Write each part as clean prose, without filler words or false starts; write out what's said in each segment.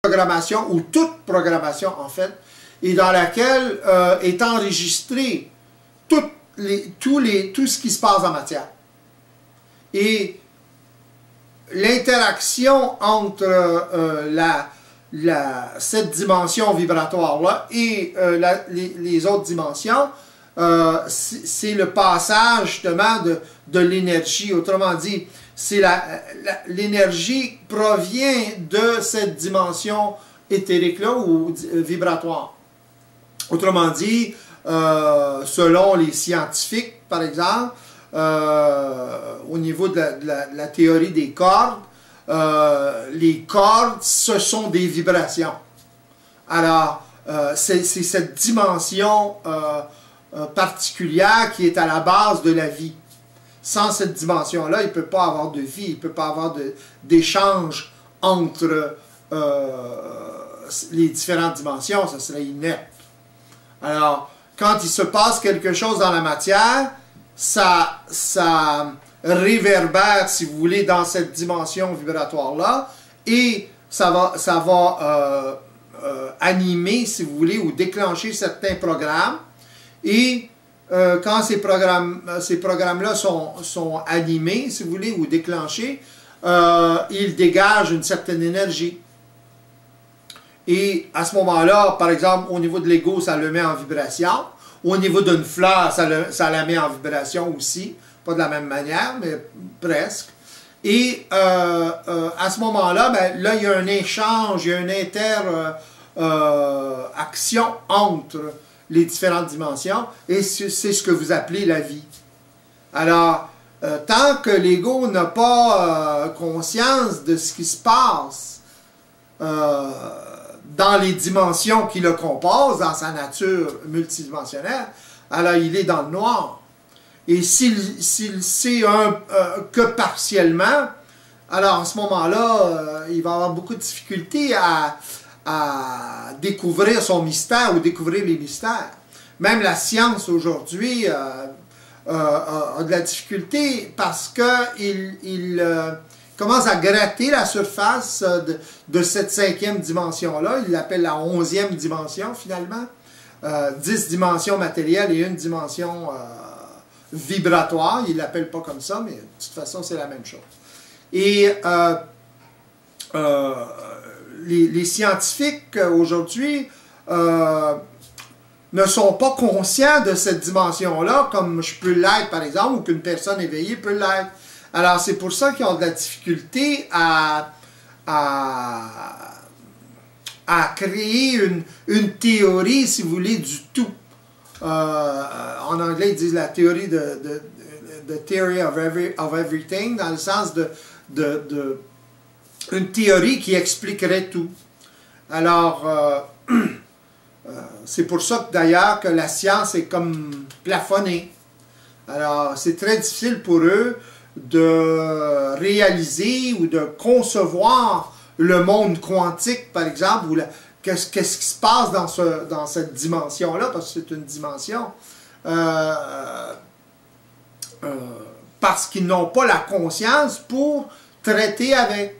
programmation, ou toute programmation en fait, et dans laquelle est enregistré tout ce qui se passe en matière. Et l'interaction entre cette dimension vibratoire-là et les autres dimensions, c'est le passage justement de l'énergie. Autrement dit, l'énergie provient de cette dimension éthérique-là ou vibratoire. Autrement dit, selon les scientifiques, par exemple, au niveau de la théorie des cordes, les cordes, ce sont des vibrations. Alors, c'est cette dimension particulière qui est à la base de la vie. Sans cette dimension-là, il ne peut pas avoir de vie, il ne peut pas avoir d'échange entre les différentes dimensions, ça serait inerte. Alors, quand il se passe quelque chose dans la matière, ça réverbère, si vous voulez, dans cette dimension vibratoire-là, et ça va animer, si vous voulez, ou déclencher certains programmes. Et quand ces programmes-là sont animés, si vous voulez, ou déclenchés, ils dégagent une certaine énergie. Et à ce moment-là, par exemple, au niveau de l'ego, ça le met en vibration. Au niveau d'une fleur, ça la met en vibration aussi. Pas de la même manière, mais presque. Et à ce moment-là, ben, là, il y a un échange, il y a une interaction entre les différentes dimensions, et c'est ce que vous appelez la vie. Alors, tant que l'ego n'a pas conscience de ce qui se passe dans les dimensions qui le composent, dans sa nature multidimensionnelle, alors il est dans le noir. Et s'il sait que partiellement, alors à ce moment-là, il va avoir beaucoup de difficultés à découvrir son mystère ou découvrir les mystères. Même la science aujourd'hui a de la difficulté parce qu'il commence à gratter la surface de cette 5e dimension-là. Il l'appelle la 11e dimension finalement. 10 dimensions matérielles et une dimension vibratoire. Il ne l'appelle pas comme ça, mais de toute façon c'est la même chose. Et les scientifiques aujourd'hui ne sont pas conscients de cette dimension-là, comme je peux l'être par exemple, ou qu'une personne éveillée peut l'être. Alors c'est pour ça qu'ils ont de la difficulté à créer une théorie, si vous voulez, du tout. En anglais, ils disent la théorie de theory of everything, dans le sens une théorie qui expliquerait tout. Alors, c'est pour ça d'ailleurs que la science est comme plafonnée. Alors, c'est très difficile pour eux de réaliser ou de concevoir le monde quantique, par exemple, ou qu'est-ce qui se passe dans cette dimension-là, parce que c'est une dimension, parce qu'ils n'ont pas la conscience pour traiter avec.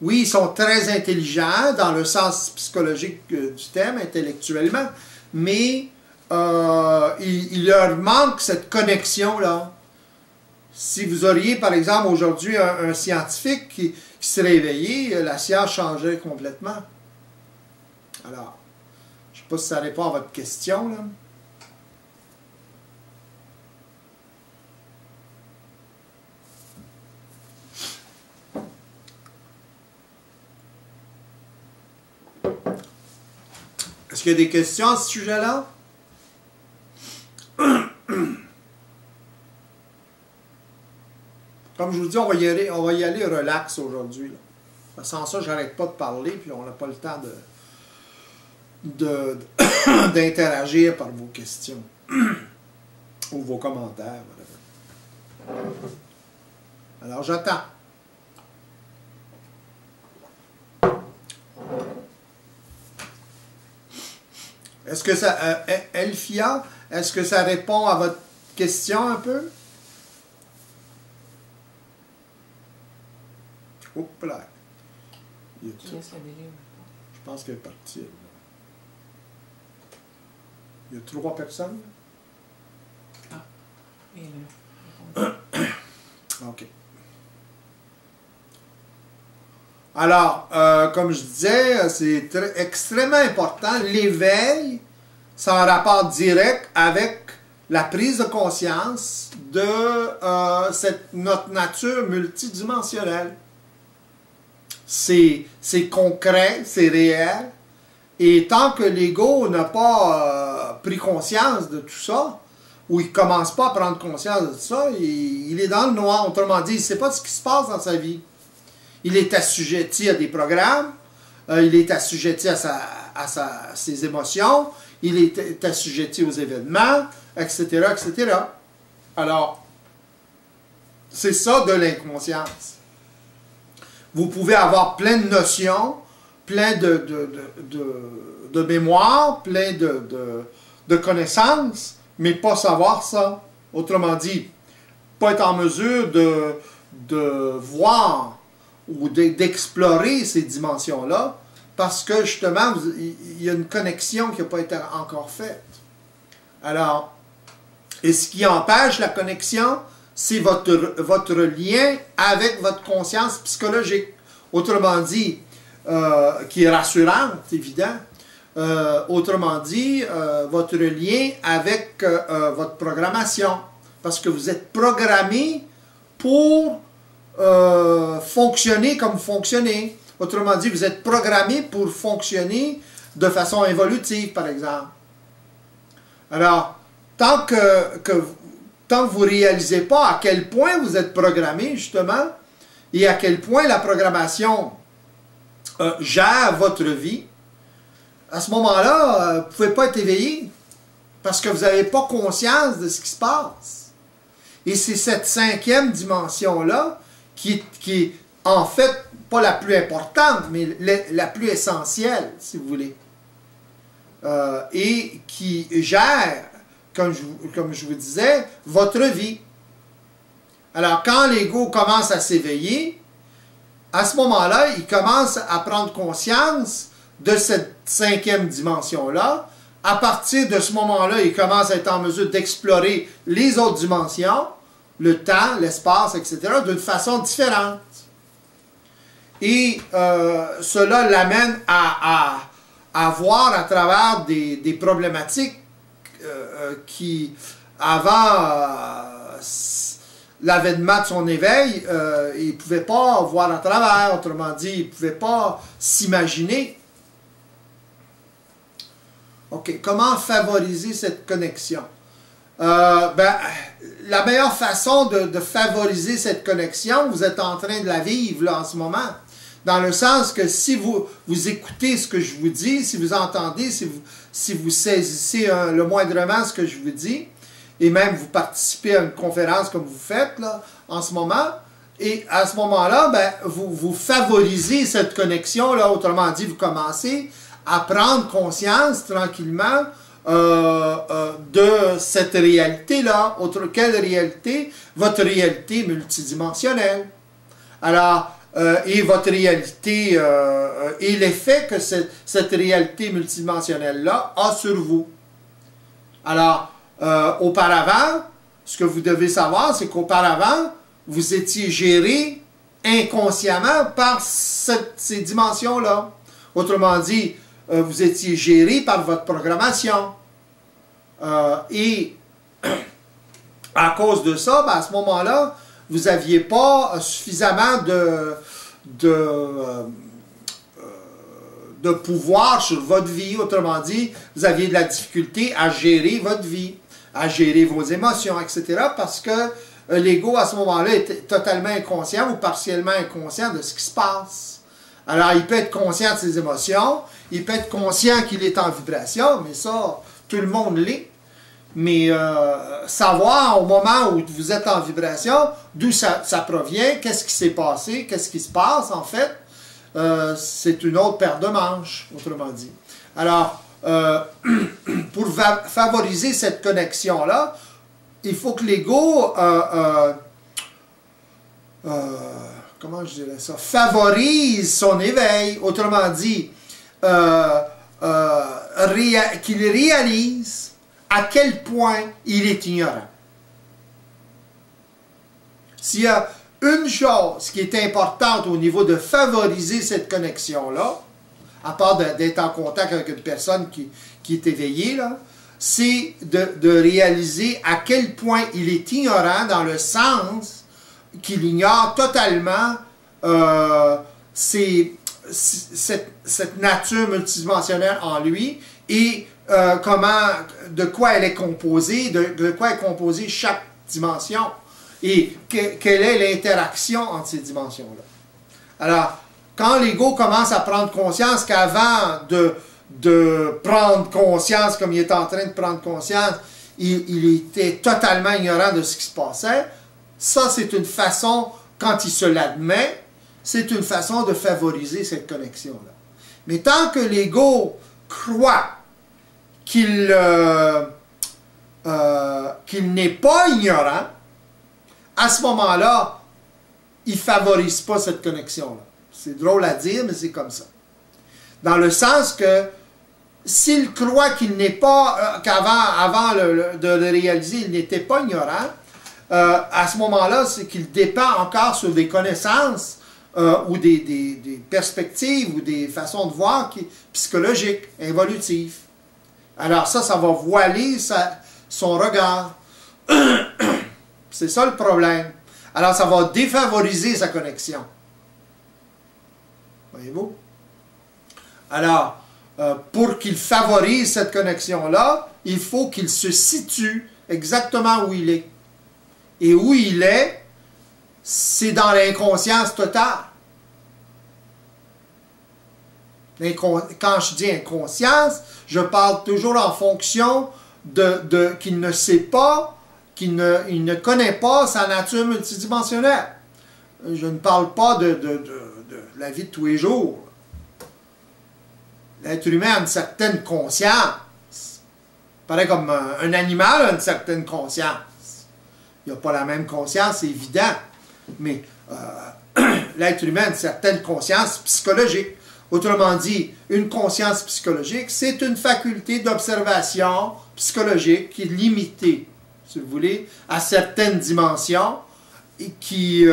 Oui, ils sont très intelligents dans le sens psychologique du terme, intellectuellement, mais il leur manque cette connexion-là. Si vous auriez, par exemple, aujourd'hui un scientifique qui serait éveillé, la science changerait complètement. Alors, je ne sais pas si ça répond à votre question, là. Est-ce qu'il y a des questions à ce sujet-là? Comme je vous dis, on va y aller relax aujourd'hui. Sans ça, j'arrête pas de parler, puis on n'a pas le temps d'interagir par vos questions ou vos commentaires. Whatever. Alors, j'attends. Est-ce que ça, Elfia, est-ce que ça répond à votre question un peu? Oups là. Yes, I believe. Je pense qu'elle est partie. Il y a 3 personnes. Ah, et là. OK. Alors, comme je disais, c'est extrêmement important. L'éveil, c'est un rapport direct avec la prise de conscience de notre nature multidimensionnelle. C'est concret, c'est réel. Et tant que l'ego n'a pas pris conscience de tout ça, ou il ne commence pas à prendre conscience de tout ça, il est dans le noir. Autrement dit, il ne sait pas ce qui se passe dans sa vie. Il est assujetti à des programmes, il est assujetti à ses émotions, il est assujetti aux événements, etc., etc. Alors, c'est ça de l'inconscience. Vous pouvez avoir plein de notions, plein de mémoire, plein de connaissances, mais pas savoir ça. Autrement dit, pas être en mesure de voir ou d'explorer ces dimensions-là, parce que justement, il y a une connexion qui n'a pas été encore faite. Alors, et ce qui empêche la connexion, c'est votre lien avec votre conscience psychologique. Autrement dit, qui est rassurante, évident. Autrement dit, votre lien avec votre programmation. Parce que vous êtes programmé pour fonctionner comme vous fonctionnez. Autrement dit, vous êtes programmé pour fonctionner de façon évolutive, par exemple. Alors, tant que vous ne réalisez pas à quel point vous êtes programmé, justement, et à quel point la programmation gère votre vie, à ce moment-là, vous ne pouvez pas être éveillé, parce que vous n'avez pas conscience de ce qui se passe. Et c'est cette 5e dimension-là qui est en fait pas la plus importante, mais la plus essentielle, si vous voulez. Et qui gère, comme je vous disais, votre vie. Alors, quand l'ego commence à s'éveiller, à ce moment-là, il commence à prendre conscience de cette 5e dimension-là. À partir de ce moment-là, il commence à être en mesure d'explorer les autres dimensions, le temps, l'espace, etc., d'une façon différente. Et cela l'amène à voir à travers des problématiques qui, avant l'avènement de son éveil, il ne pouvait pas voir à travers, autrement dit, il ne pouvait pas s'imaginer. OK, comment favoriser cette connexion? La meilleure façon de favoriser cette connexion, vous êtes en train de la vivre là, en ce moment. Dans le sens que si vous écoutez ce que je vous dis, si vous entendez, si vous saisissez le moindrement ce que je vous dis, et même vous participez à une conférence comme vous faites là, en ce moment, et à ce moment-là, vous favorisez cette connexion-là, autrement dit, vous commencez à prendre conscience tranquillement de cette réalité-là. Quelle réalité? Votre réalité multidimensionnelle. Alors, et votre réalité, et l'effet que cette réalité multidimensionnelle-là a sur vous. Alors, auparavant, ce que vous devez savoir, c'est qu'auparavant, vous étiez géré inconsciemment par ces dimensions-là. Autrement dit, vous étiez géré par votre programmation. Et à cause de ça, à ce moment-là, vous n'aviez pas suffisamment de pouvoir sur votre vie. Autrement dit, vous aviez de la difficulté à gérer votre vie, à gérer vos émotions, etc. Parce que l'ego, à ce moment-là, est totalement inconscient ou partiellement inconscient de ce qui se passe. Alors, il peut être conscient de ses émotions, il peut être conscient qu'il est en vibration, mais ça, tout le monde l'est. Mais savoir au moment où vous êtes en vibration, d'où ça provient, qu'est-ce qui s'est passé, qu'est-ce qui se passe, en fait, c'est une autre paire de manches, autrement dit. Alors, pour favoriser cette connexion-là, il faut que l'ego, comment je dirais ça, favorise son éveil. Autrement dit, qu'il réalise à quel point il est ignorant. S'il y a une chose qui est importante au niveau de favoriser cette connexion-là, à part d'être en contact avec une personne qui est éveillée, c'est de réaliser à quel point il est ignorant dans le sens qu'il ignore totalement cette nature multidimensionnelle en lui et de quoi elle est composée, de quoi est composée chaque dimension et quelle est l'interaction entre ces dimensions-là. Alors, quand l'ego commence à prendre conscience qu'avant de prendre conscience comme il est en train de prendre conscience, il était totalement ignorant de ce qui se passait, ça c'est une façon, quand il se l'admet, c'est une façon de favoriser cette connexion-là. Mais tant que l'ego croit qu'il n'est pas ignorant, à ce moment-là, il ne favorise pas cette connexion-là. C'est drôle à dire, mais c'est comme ça. Dans le sens que s'il croit qu'il n'est pas, avant de le réaliser, il n'était pas ignorant, à ce moment-là, c'est qu'il dépend encore sur des connaissances ou des perspectives ou des façons de voir psychologiques, évolutives. Alors ça va voiler son regard. C'est ça le problème. Alors ça va défavoriser sa connexion. Voyez-vous? Alors, pour qu'il favorise cette connexion-là, il faut qu'il se situe exactement où il est. Et où il est, c'est dans l'inconscience totale. Quand je dis inconscience, je parle toujours en fonction qu'il ne sait pas, il ne connaît pas sa nature multidimensionnelle. Je ne parle pas de la vie de tous les jours. L'être humain a une certaine conscience. Pareil comme un animal a une certaine conscience. Il n'a pas la même conscience, c'est évident. Mais l'être humain a une certaine conscience psychologique. Autrement dit, une conscience psychologique, c'est une faculté d'observation psychologique qui est limitée, si vous voulez, à certaines dimensions et qui